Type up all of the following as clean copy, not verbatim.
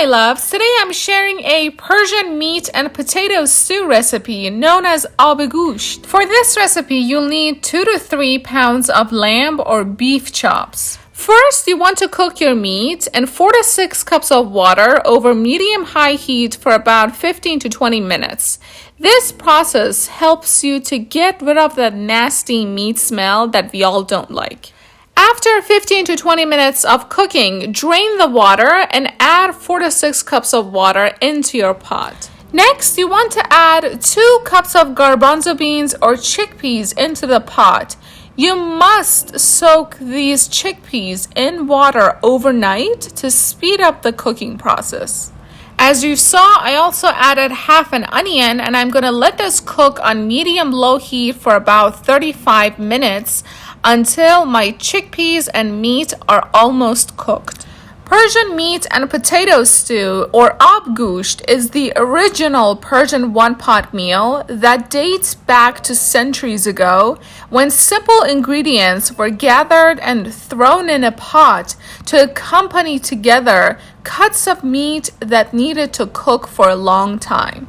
loves. Today I'm sharing a Persian meat and potato stew recipe known as Abgoosht. For this recipe, you'll need 2 to 3 pounds of lamb or beef chops. First, you want to cook your meat in 4 to 6 cups of water over medium-high heat for about 15 to 20 minutes. This process helps you to get rid of that nasty meat smell that we all don't like. After 15 to 20 minutes of cooking, drain the water and add 4 to 6 cups of water into your pot. Next, you want to add 2 cups of garbanzo beans or chickpeas into the pot. You must soak these chickpeas in water overnight to speed up the cooking process. As you saw, I also added half an onion and I'm going to let this cook on medium-low heat for about 35 minutes until my chickpeas and meat are almost cooked. Persian meat and potato stew, or Abgoosht, is the original Persian one-pot meal that dates back to centuries ago when simple ingredients were gathered and thrown in a pot to accompany together cuts of meat that needed to cook for a long time.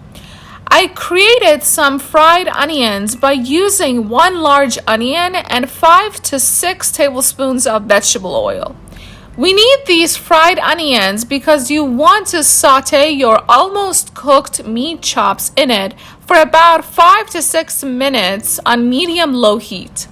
I created some fried onions by using 1 large onion and 5 to 6 tablespoons of vegetable oil. We need these fried onions because you want to saute your almost cooked meat chops in it for about 5 to 6 minutes on medium-low heat.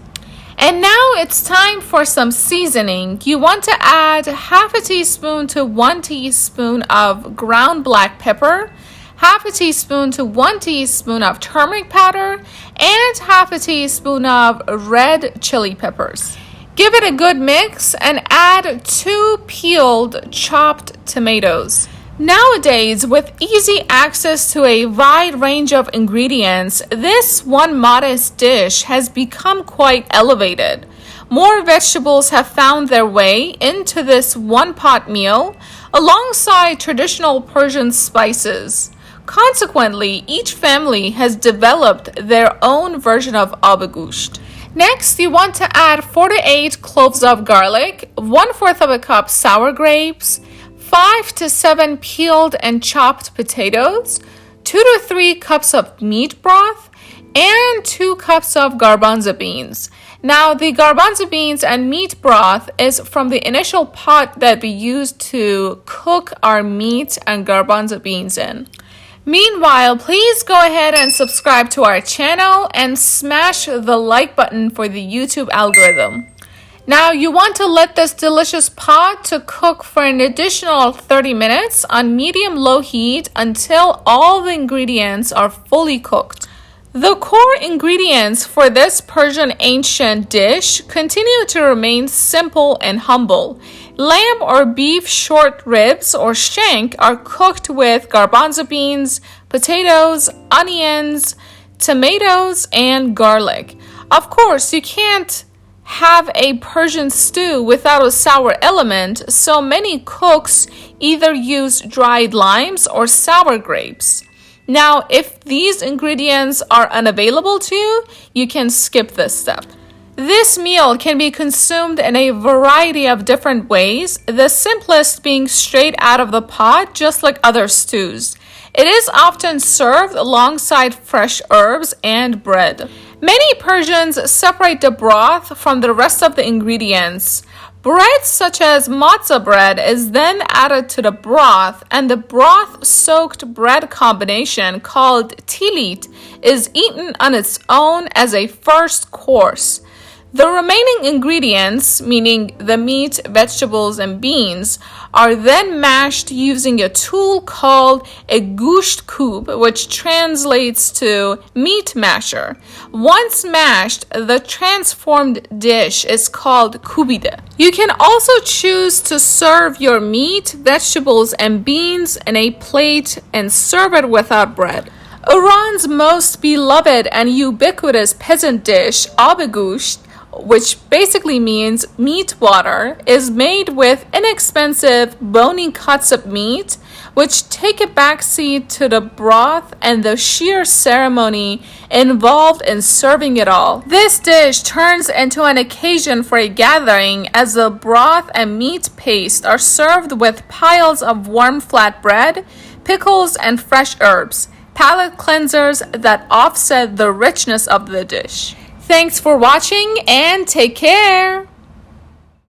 And now it's time for some seasoning. You want to add half a teaspoon to 1 teaspoon of ground black pepper, half a teaspoon to 1 teaspoon of turmeric powder, and half a teaspoon of red chili peppers. Give it a good mix and add 2 peeled chopped tomatoes. Nowadays, with easy access to a wide range of ingredients, this one modest dish has become quite elevated. More vegetables have found their way into this one-pot meal alongside traditional Persian spices. Consequently, each family has developed their own version of Abgoosht. Next, you want to add 4 to 8 cloves of garlic, 1/4 of a cup sour grapes, 5 to 7 peeled and chopped potatoes, 2 to 3 cups of meat broth, and 2 cups of garbanzo beans. Now, the garbanzo beans and meat broth is from the initial pot that we used to cook our meat and garbanzo beans in. Meanwhile, please go ahead and subscribe to our channel and smash the like button for the YouTube algorithm. Now, you want to let this delicious pot to cook for an additional 30 minutes on medium-low heat until all the ingredients are fully cooked. The core ingredients for this Persian ancient dish continue to remain simple and humble. Lamb or beef short ribs or shank are cooked with garbanzo beans, potatoes, onions, tomatoes, and garlic. Of course, you can't have a Persian stew without a sour element, so many cooks either use dried limes or sour grapes. Now, if these ingredients are unavailable to you, you can skip this step. This meal can be consumed in a variety of different ways, the simplest being straight out of the pot, just like other stews. It is often served alongside fresh herbs and bread. Many Persians separate the broth from the rest of the ingredients. Bread such as matzah bread is then added to the broth, and the broth-soaked bread combination called tilit is eaten on its own as a first course. The remaining ingredients, meaning the meat, vegetables, and beans, are then mashed using a tool called a Abgoosht cube, which translates to meat masher. Once mashed, the transformed dish is called kubide. You can also choose to serve your meat, vegetables, and beans in a plate and serve it without bread. Iran's most beloved and ubiquitous peasant dish, Abgoosht, which basically means meat water, is made with inexpensive bony cuts of meat, which take a backseat to the broth and the sheer ceremony involved in serving it all. This dish turns into an occasion for a gathering as the broth and meat paste are served with piles of warm flat bread, pickles, and fresh herbs, palate cleansers that offset the richness of the dish. Thanks for watching and take care!